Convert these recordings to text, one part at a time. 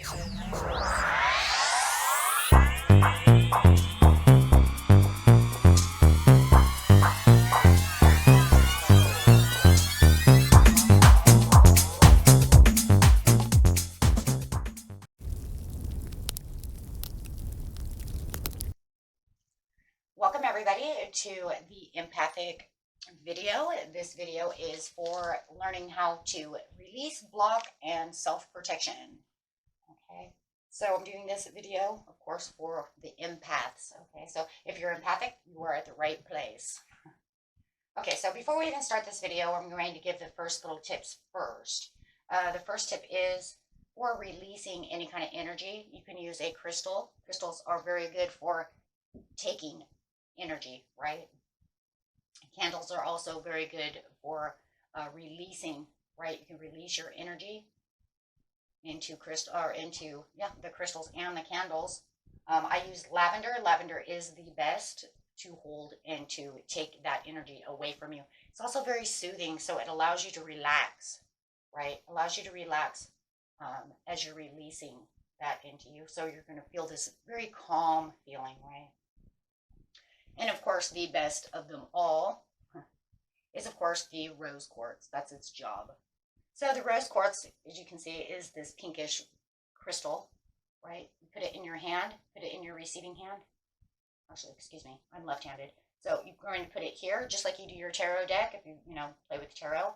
Welcome everybody to the empathic video. This video is for learning how to release, block, and self-protection. Okay, so I'm doing this video, of course, for the empaths. Okay, so if you're empathic, you are at the right place. Okay, so before we even start this video, I'm going to give the first little tips first. The first tip is for releasing any kind of energy. You can use a crystal. Crystals are very good for taking energy, right? Candles are also very good for releasing, right? You can release your energy into the crystals and the candles. I use lavender. Lavender is the best to hold and to take that energy away from you. It's also very soothing, so it allows you to relax, right? Allows you to relax as you're releasing that into you. So you're going to feel this very calm feeling, right? And of course, the best of them all is, of course, the rose quartz. That's its job. So the rose quartz, as you can see, is this pinkish crystal, right? You put it in your hand, put it in your receiving hand. Actually, excuse me, I'm left-handed. So you're going to put it here, just like you do your tarot deck. If you play with tarot,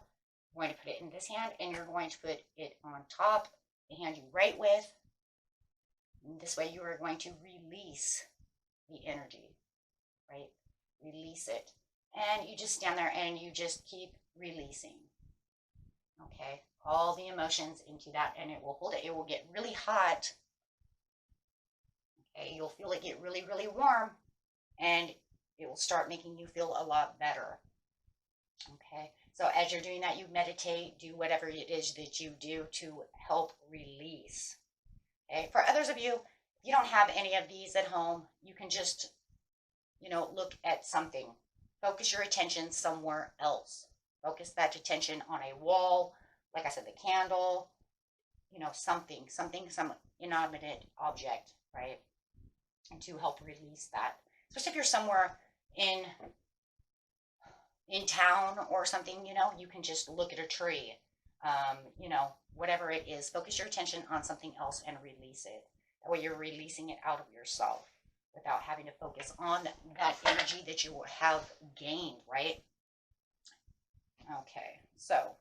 you're going to put it in this hand, and you're going to put it on top, the hand you write with. And this way you are going to release the energy. Right? Release it. And you just stand there and you just keep releasing. Okay? All the emotions into that, and it will hold it. It will get really hot. Okay? You'll feel it get really, really warm, and it will start making you feel a lot better. Okay? So as you're doing that, you meditate, do whatever it is that you do to help release. Okay? For others of you, if you don't have any of these at home, you can just look at something. Focus your attention somewhere else. Focus that attention on a wall, like I said, the candle, some inanimate object, right? And to help release that. Especially if you're somewhere in town or something, you can just look at a tree, whatever it is. Focus your attention on something else and release it. That way you're releasing it out of yourself, without having to focus on that energy that you have gained, right? Okay, so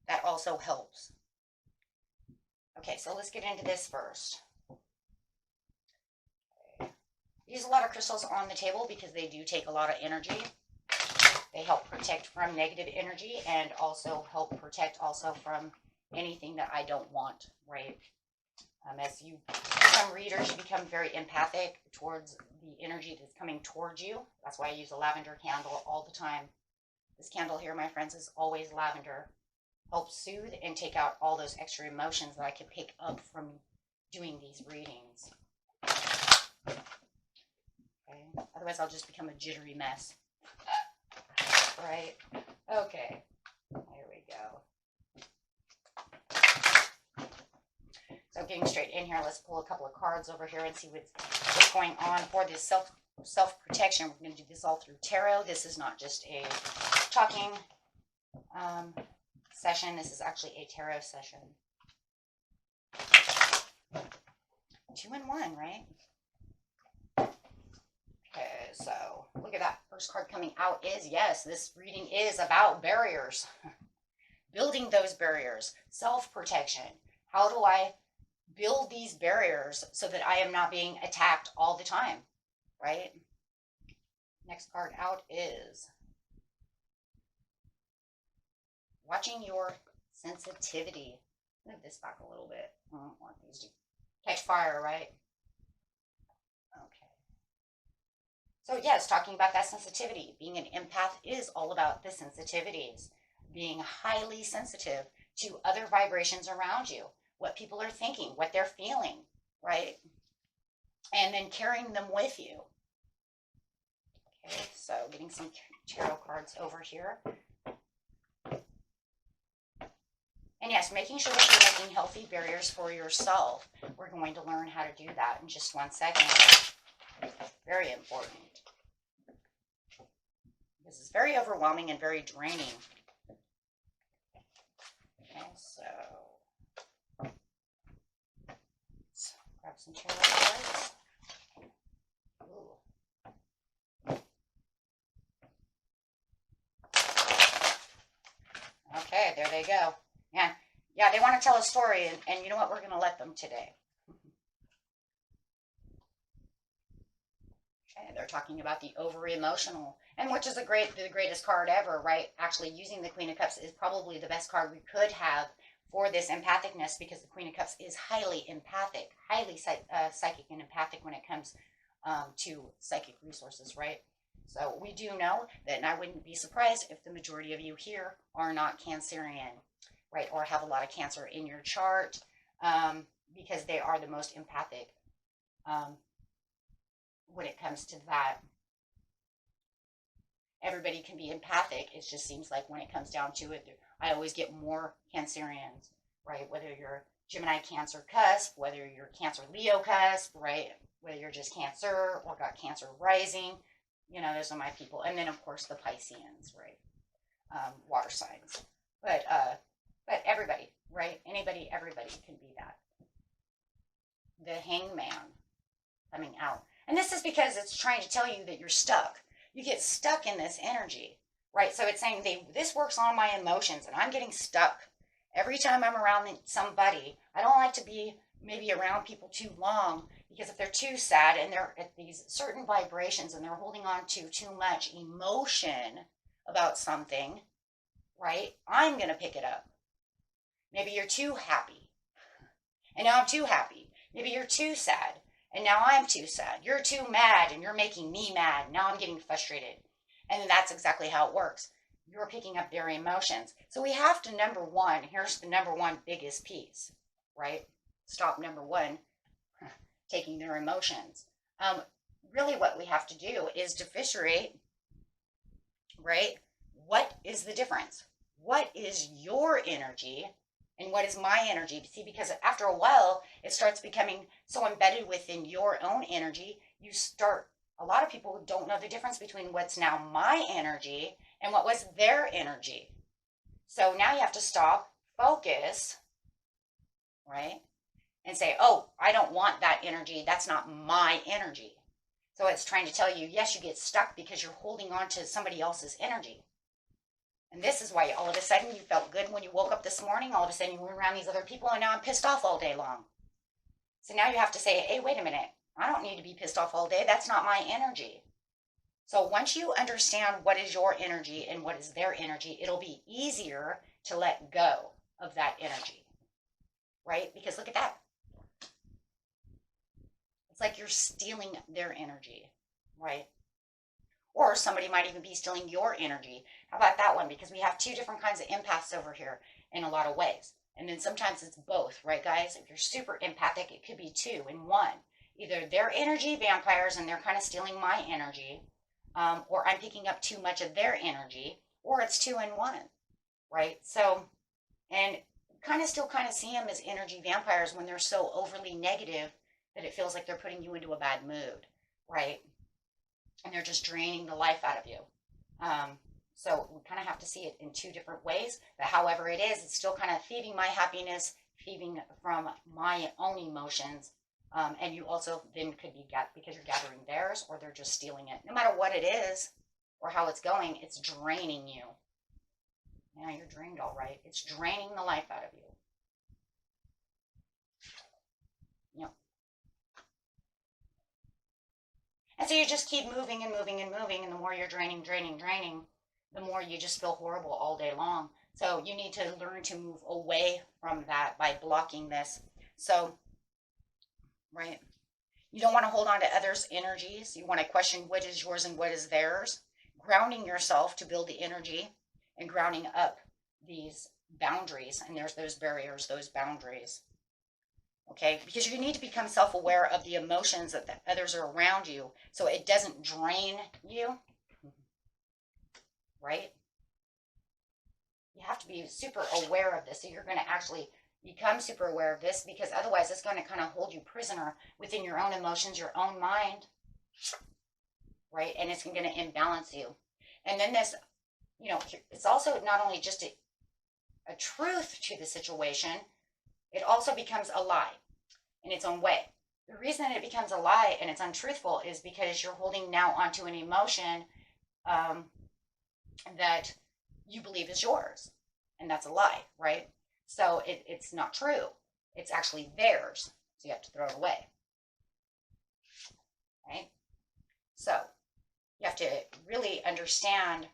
that also helps. Okay, so let's get into this first. Okay. Use a lot of crystals on the table because they do take a lot of energy. They help protect from negative energy and also help protect also from anything that I don't want, right? As you become readers, you become very empathic towards the energy that's coming towards you. That's why I use a lavender candle all the time. This candle here, my friends, is always lavender. Helps soothe and take out all those extra emotions that I can pick up from doing these readings. Okay. Otherwise, I'll just become a jittery mess. Right? Okay. There we go. So getting straight in here, let's pull a couple of cards over here and see what's going on for this self-protection. We're going to do this all through tarot. This is not just a talking session. This is actually a tarot session. 2 in 1, right? Okay, so look at that. First card coming out is, yes, this reading is about barriers. Building those barriers. Self-protection. How do I build these barriers so that I am not being attacked all the time, right? Next card out is watching your sensitivity. Move this back a little bit. I don't want these to catch fire, right? Okay. So yes, talking about that sensitivity. Being an empath is all about the sensitivities. Being highly sensitive to other vibrations around you. What people are thinking, what they're feeling, right? And then carrying them with you. Okay, so getting some tarot cards over here. And yes, making sure that you're making healthy barriers for yourself. We're going to learn how to do that in just 1 second. Very important. This is very overwhelming and very draining. Okay, so let's grab some tarot cards. Okay, there they go. Yeah, they want to tell a story, and you know what? We're going to let them today. Okay, they're talking about the over-emotional, and which is the greatest card ever, right? Actually, using the Queen of Cups is probably the best card we could have for this empathicness, because the Queen of Cups is highly empathic, highly psychic and empathic when it comes to psychic resources, right? So we do know that, and I wouldn't be surprised if the majority of you here are not Cancerian, right, or have a lot of Cancer in your chart, because they are the most empathic when it comes to that. Everybody can be empathic. It just seems like when it comes down to it, I always get more Cancerians, right? Whether you're Gemini, Cancer cusp, whether you're Cancer, Leo cusp, right? Whether you're just Cancer or got Cancer rising, you know, those are my people. And then of course the Pisceans, right? Water signs. But everybody, right? Anybody, everybody can be that. The Hangman coming out. And this is because it's trying to tell you that you're stuck. You get stuck in this energy, right? So it's saying this works on my emotions, and I'm getting stuck. Every time I'm around somebody, I don't like to be maybe around people too long, because if they're too sad and they're at these certain vibrations and they're holding on to too much emotion about something, right? I'm going to pick it up. Maybe you're too happy, and now I'm too happy. Maybe you're too sad, and now I'm too sad. You're too mad, and you're making me mad. Now I'm getting frustrated. And that's exactly how it works. You're picking up their emotions. So we have to, number one, here's the number one biggest piece, right? Stop number one, taking their emotions. Really what we have to do is differentiate, right? What is the difference? What is your energy and what is my energy? See, because after a while, it starts becoming so embedded within your own energy, a lot of people don't know the difference between what's now my energy and what was their energy. So now you have to stop, focus, right? And say, oh, I don't want that energy. That's not my energy. So it's trying to tell you, yes, you get stuck because you're holding on to somebody else's energy. And this is why all of a sudden you felt good when you woke up this morning. All of a sudden you were around these other people, and now I'm pissed off all day long. So now you have to say, hey, wait a minute. I don't need to be pissed off all day. That's not my energy. So once you understand what is your energy and what is their energy, it'll be easier to let go of that energy, right? Because look at that. It's like you're stealing their energy, right? Or somebody might even be stealing your energy. How about that one? Because we have two different kinds of empaths over here in a lot of ways. And then sometimes it's both, right, guys? If you're super empathic, it could be two in one. Either their energy vampires and they're kind of stealing my energy, or I'm picking up too much of their energy, or it's two in one, right? So, and still see them as energy vampires when they're so overly negative that it feels like they're putting you into a bad mood, right? And they're just draining the life out of you. So we kind of have to see it in two different ways. But however it is, it's still kind of thieving my happiness, thieving from my own emotions. And you also then could be because you're gathering theirs, or they're just stealing it. No matter what it is or how it's going, it's draining you. Yeah, you're drained all right. It's draining the life out of you. Yep. And so you just keep moving and moving and moving, and the more you're draining, the more you just feel horrible all day long. So you need to learn to move away from that by blocking this. So, right, you don't want to hold on to others' energies. You want to question what is yours and what is theirs. Grounding yourself to build the energy and grounding up these boundaries. And there's those barriers, those boundaries. Okay, because you need to become self-aware of the emotions that the others are around you so it doesn't drain you, right? You have to be super aware of this. So you're going to actually become super aware of this, because otherwise it's going to kind of hold you prisoner within your own emotions, your own mind, right? And it's going to imbalance you. And then this, it's also not only just a truth to the situation, it also becomes a lie in its own way. The reason it becomes a lie and it's untruthful is because you're holding now onto an emotion that you believe is yours. And that's a lie, right? So it's not true. It's actually theirs. So you have to throw it away. Right? So you have to really understand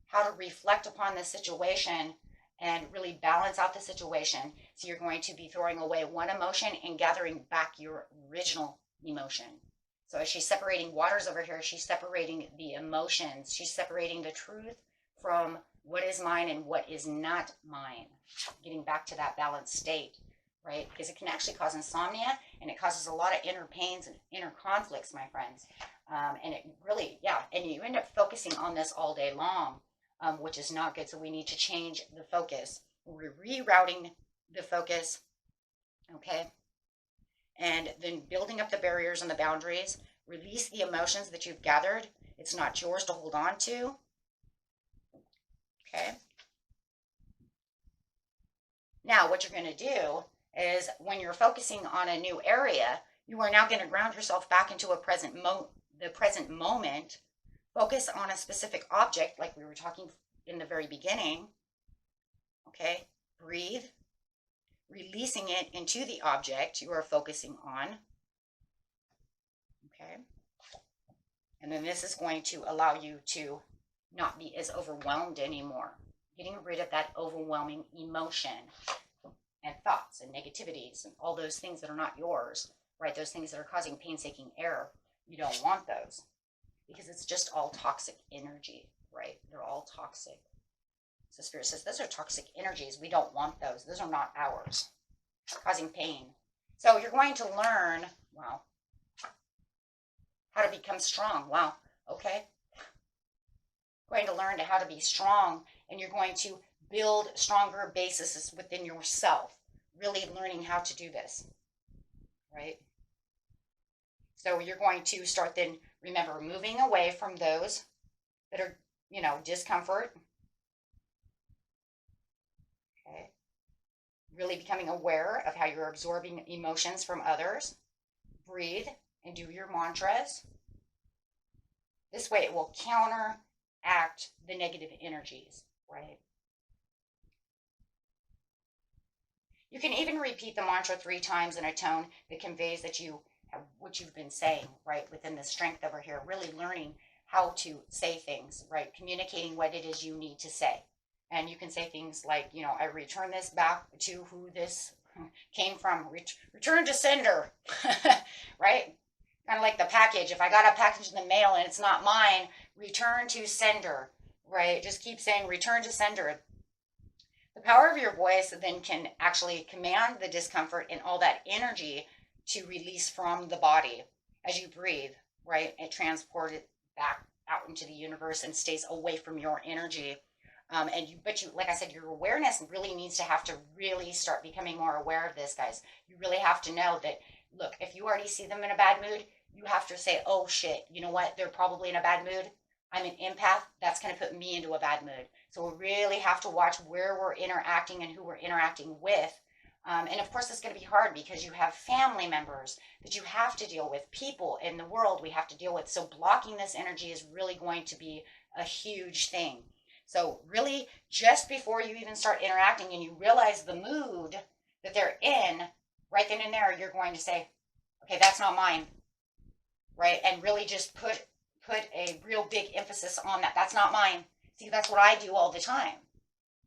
how to reflect upon the situation and really balance out the situation. So you're going to be throwing away one emotion and gathering back your original emotion. So as she's separating waters over here, she's separating the emotions. She's separating the truth from what is mine and what is not mine. Getting back to that balanced state, right? Because it can actually cause insomnia, and it causes a lot of inner pains and inner conflicts, my friends. And it really, and you end up focusing on this all day long, which is not good. So we need to change the focus. We're rerouting the focus, okay? And then building up the barriers and the boundaries. Release the emotions that you've gathered. It's not yours to hold on to. Okay. Now, what you're going to do is when you're focusing on a new area, you are now going to ground yourself back into the present moment. Focus on a specific object, like we were talking in the very beginning. Okay. Breathe. Releasing it into the object you are focusing on. Okay. And then this is going to allow you to not be as overwhelmed anymore. Getting rid of that overwhelming emotion and thoughts and negativities and all those things that are not yours, right? Those things that are causing painstaking error. You don't want those because it's just all toxic energy, right? They're all toxic. So Spirit says, those are toxic energies. We don't want those. Those are not ours. Causing pain. So you're going to learn, wow, how to become strong. Wow, okay. Going to learn how to be strong, and you're going to build stronger bases within yourself. Really learning how to do this, right? So you're going to start then, remember, moving away from those that are, discomfort. Okay. Really becoming aware of how you're absorbing emotions from others. Breathe and do your mantras. This way it will counteract the negative energies, right? You can even repeat the mantra 3 times in a tone that conveys that you have what you've been saying, right? Within the strength over here, really learning how to say things, right? Communicating what it is you need to say. And you can say things like, I return this back to who this came from. Return to sender, right? Kind of like the package. If I got a package in the mail and it's not mine, return to sender, right? Just keep saying return to sender. The power of your voice then can actually command the discomfort and all that energy to release from the body as you breathe, right? And transport it back out into the universe and stays away from your energy. But like I said, your awareness really needs to have to really start becoming more aware of this, guys. You really have to know that, look, if you already see them in a bad mood, you have to say, oh shit, you know what? They're probably in a bad mood. I'm an empath. That's going to put me into a bad mood. So we really have to watch where we're interacting and who we're interacting with. And of course, it's going to be hard because you have family members that you have to deal with, people in the world we have to deal with. So blocking this energy is really going to be a huge thing. So really, just before you even start interacting and you realize the mood that they're in, right then and there, you're going to say, okay, that's not mine, right? And really just put a real big emphasis on that. That's not mine. See, that's what I do all the time,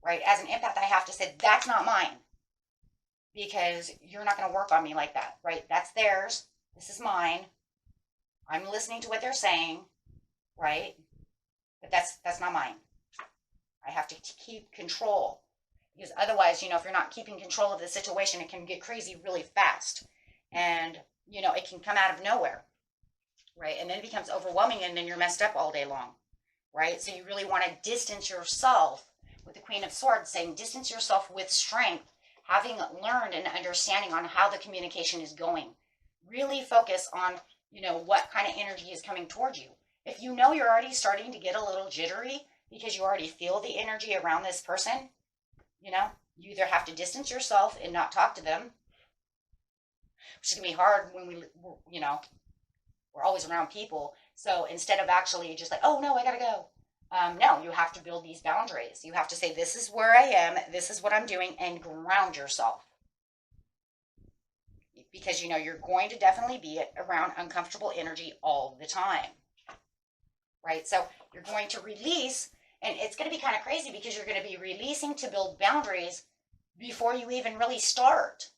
right? As an empath, I have to say, that's not mine, because you're not going to work on me like that, right? That's theirs. This is mine. I'm listening to what they're saying, right? But that's not mine. I have to keep control, because otherwise, if you're not keeping control of the situation, it can get crazy really fast, and it can come out of nowhere, right? And then it becomes overwhelming, and then you're messed up all day long, right? So you really want to distance yourself with the Queen of Swords, saying distance yourself with strength, having learned and understanding on how the communication is going. Really focus on, what kind of energy is coming towards you. If you know you're already starting to get a little jittery because you already feel the energy around this person, you either have to distance yourself and not talk to them, which is going to be hard when we're always around people. So instead of actually just like, oh no, I gotta go. No, you have to build these boundaries. You have to say, this is where I am, this is what I'm doing, and ground yourself. Because you're going to definitely be around uncomfortable energy all the time. Right? So you're going to release, and it's going to be kind of crazy because you're going to be releasing to build boundaries before you even really start.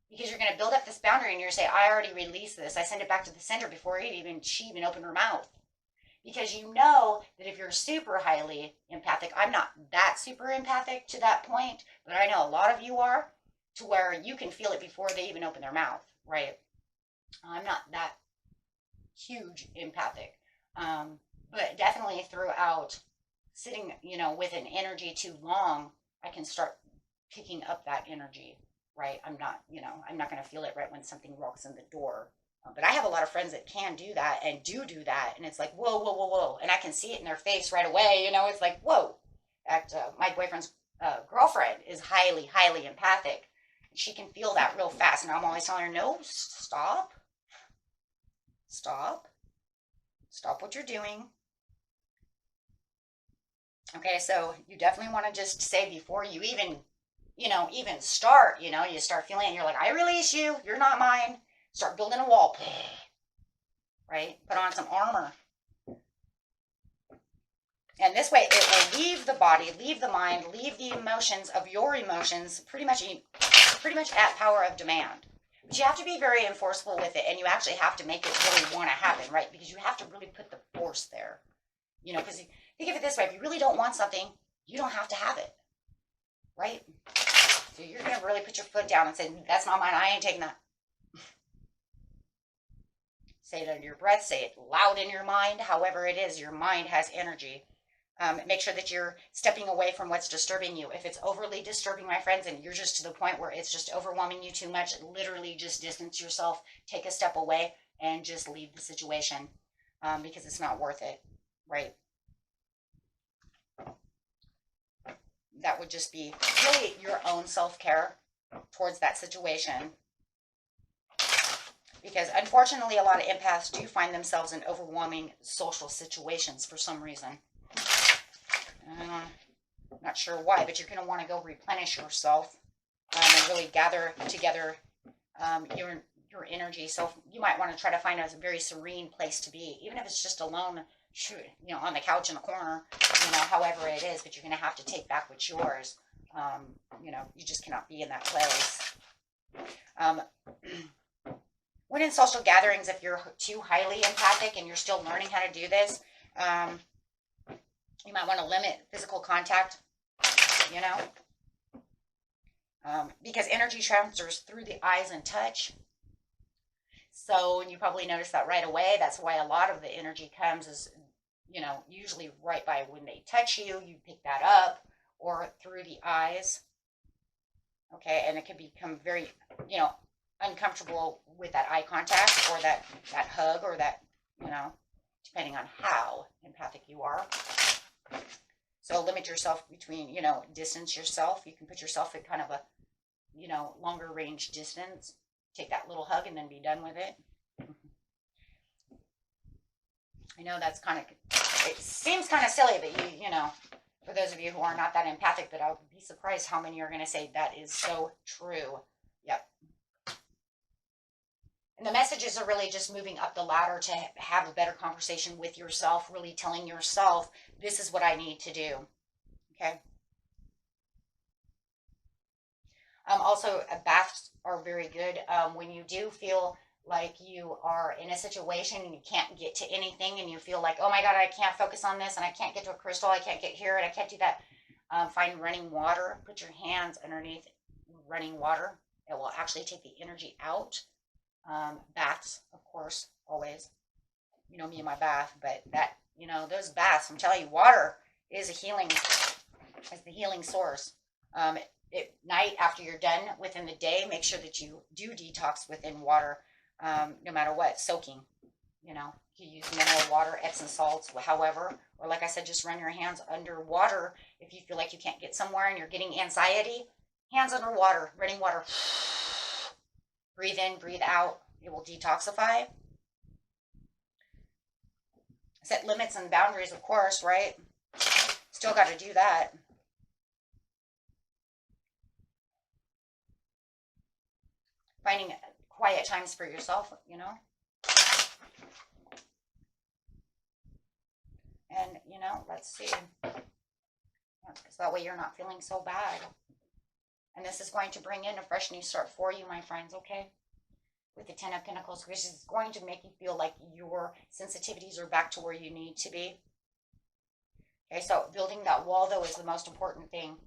Because you're going to build up this boundary and you're going to say, I already released this. I send it back to the center before she even opened her mouth. Because you know that if you're super highly empathic, I'm not that super empathic to that point, but I know a lot of you are, to where you can feel it before they even open their mouth, right? I'm not that huge empathic, but definitely throughout sitting, with an energy too long, I can start picking up that energy, right? I'm not going to feel it right when something walks in the door. But I have a lot of friends that can do that and do that. And it's like, whoa, whoa, whoa, whoa. And I can see it in their face right away. It's like, whoa. My boyfriend's girlfriend is highly, highly empathic. She can feel that real fast. And I'm always telling her, no, stop. Stop. Stop what you're doing. Okay, so you definitely want to just say before you even start, you start feeling it. You're like, I release you. You're not mine. Start building a wall, right? Put on some armor. And this way it will leave the body, leave the mind, leave the emotions of your emotions pretty much at power of demand. But you have to be very enforceable with it, and you actually have to make it really want to happen, right? Because you have to really put the force there. Because think of it this way, if you really don't want something, you don't have to have it, right? So you're going to really put your foot down and say, that's not mine, I ain't taking that. Say it under your breath, say it loud in your mind, however it is, your mind has energy. Make sure that you're stepping away from what's disturbing you. If it's overly disturbing, my friends, and you're just to the point where it's just overwhelming you too much, literally just distance yourself, take a step away, and just leave the situation, because it's not worth it, right? That would just be really your own self-care towards that situation. Because unfortunately, a lot of empaths do find themselves in overwhelming social situations for some reason. I'm not sure why, but you're going to want to go replenish yourself and really gather together your energy. So you might want to try to find a very serene place to be, even if it's just alone, on the couch in the corner, however it is. But you're going to have to take back what's yours. You just cannot be in that place. When in social gatherings, if you're too highly empathic and you're still learning how to do this, you might want to limit physical contact, because energy transfers through the eyes and touch. So you probably noticed that right away. That's why a lot of the energy comes is, usually right by when they touch you, you pick that up, or through the eyes. Okay, and it can become very, uncomfortable with that eye contact or that hug or that, depending on how empathic you are. So limit yourself between, distance yourself. You can put yourself at kind of a, longer range distance. Take that little hug and then be done with it. I know that's it seems kind of silly, but for those of you who are not that empathic, but I'll be surprised how many are going to say that is so true. Yep. And the messages are really just moving up the ladder to have a better conversation with yourself, really telling yourself, this is what I need to do. Okay. Also, baths are very good when you do feel like you are in a situation and you can't get to anything and you feel like, oh my God, I can't focus on this and I can't get to a crystal, I can't get here and I can't do that. Find running water. Put your hands underneath running water. It will actually take the energy out. Baths, of course, always. Me and my bath, but those baths, I'm telling you, water is the healing source. At night, after you're done within the day, make sure that you do detox within water, no matter what, soaking. You know, you use mineral water, Epsom salts, however, or like I said, just run your hands under water if you feel like you can't get somewhere and you're getting anxiety. Hands under water, running water. Breathe in, breathe out. It will detoxify. Set limits and boundaries, of course, right? Still got to do that. Finding quiet times for yourself, you know. And, you know, let's see. So that way you're not feeling so bad. And this is going to bring in a fresh new start for you, my friends, okay? With the Ten of Pentacles, which is going to make you feel like your sensitivities are back to where you need to be. Okay, so building that wall, though, is the most important thing.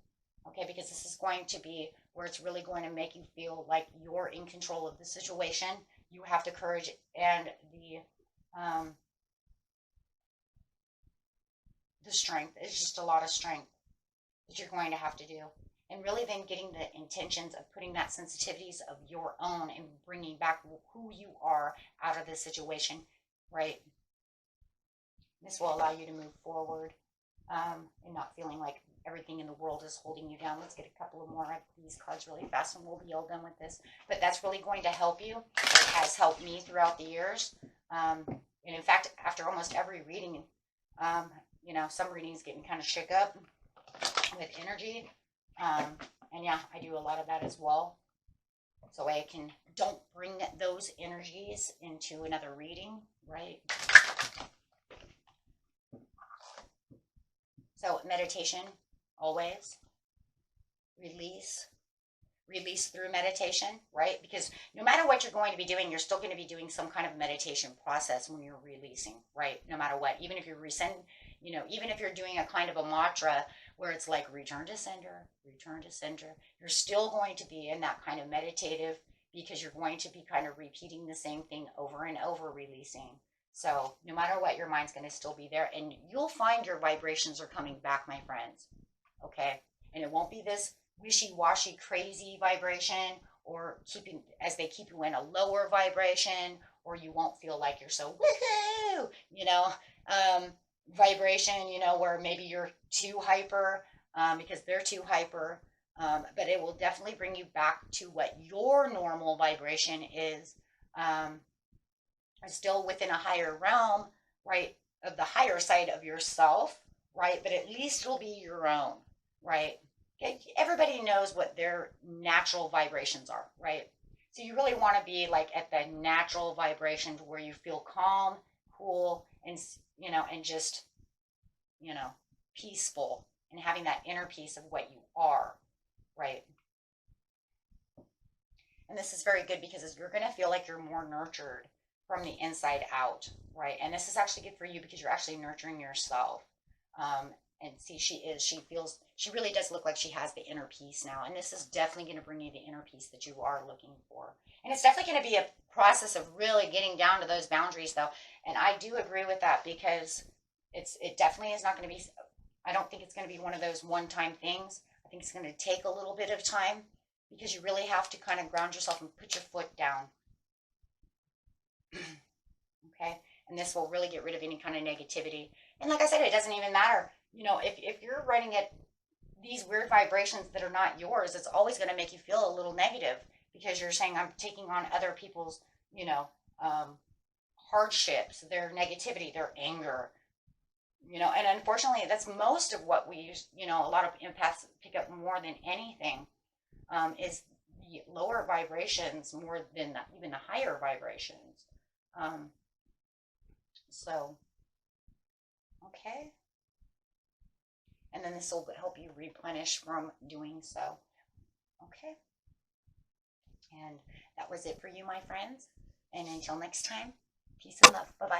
Okay, because this is going to be where it's really going to make you feel like you're in control of the situation. You have the courage and the strength. It's just a lot of strength that you're going to have to do. And really then getting the intentions of putting that sensitivities of your own and bringing back who you are out of this situation, right? This will allow you to move forward and not feeling like everything in the world is holding you down. Let's get a couple of more of these cards really fast and we'll be all done with this. But that's really going to help you. It has helped me throughout the years. And in fact, after almost every reading, you know, some readings get me kind of shook up with energy. And yeah, I do a lot of that as well. So I don't bring those energies into another reading, right? So meditation, always. Release through meditation, right? Because no matter what you're going to be doing, you're still going to be doing some kind of meditation process when you're releasing, right? No matter what, even if you're you know, even if you're doing a kind of a mantra where it's like return to center, you're still going to be in that kind of meditative because you're going to be kind of repeating the same thing over and over, releasing. So no matter what, your mind's going to still be there and you'll find your vibrations are coming back, my friends. Okay. And it won't be this wishy-washy, crazy vibration or as they keep you in a lower vibration, or you won't feel like you're so woohoo, you know, vibration, you know, where maybe you're too hyper because they're too hyper. But it will definitely bring you back to what your normal vibration is, still within a higher realm, right, of the higher side of yourself, right, but at least it'll be your own, right? Everybody knows what their natural vibrations are, right? So you really want to be like at the natural vibration to where you feel calm, cool, and, you know, and just, you know, peaceful and having that inner peace of what you are, right? And this is very good because you're going to feel like you're more nurtured from the inside out, right? And this is actually good for you because you're actually nurturing yourself. And see, she really does look like she has the inner peace now. And this is definitely going to bring you the inner peace that you are looking for. And it's definitely going to be a process of really getting down to those boundaries, though. And I do agree with that because it definitely is not going to be, I don't think it's going to be one of those one-time things. I think it's going to take a little bit of time because you really have to kind of ground yourself and put your foot down. Okay? And this will really get rid of any kind of negativity. And like I said, it doesn't even matter. You know, if you're running at these weird vibrations that are not yours, it's always going to make you feel a little negative because you're saying I'm taking on other people's, you know, hardships, their negativity, their anger, you know, and unfortunately that's most of what we use, you know, a lot of empaths pick up more than anything is the lower vibrations more than even the higher vibrations. So, okay. And then this will help you replenish from doing so. Okay. And that was it for you, my friends. And until next time, peace and love. Bye-bye.